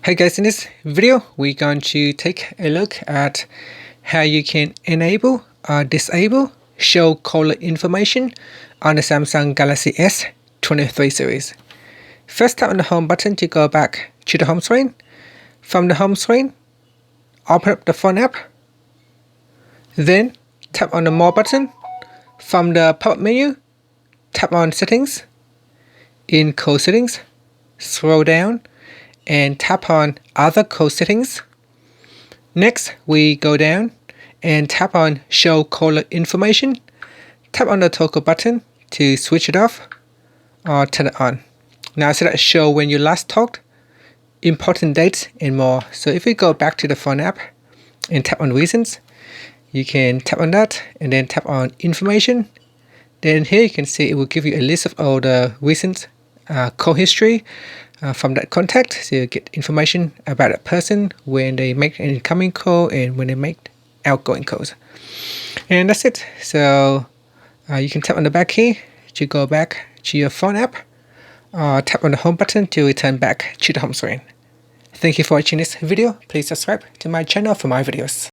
Hey guys, in this video we're going to take a look at how you can enable or disable show caller information on the Samsung Galaxy S23 series. First, tap on the home button to go back to the home screen. From the home screen, open up the phone app. Then tap on the more button. From the pop-up menu, tap on settings. In call settings, scroll down and tap on other call settings. Next, we go down and tap on show caller information. Tap on the toggle button to switch it off or turn it on. Now select show when you last talked, important dates and more. So if we go back to the phone app and tap on reasons, you can tap on that and then tap on information. Then here you can see it will give you a list of all the recent call history from that contact, so you get information about that person when they make an incoming call and when they make outgoing calls. And that's it. So you can tap on the back key to go back to your phone app, tap on the home button to return back to the home screen. Thank you for watching this video. Please subscribe to my channel for more videos.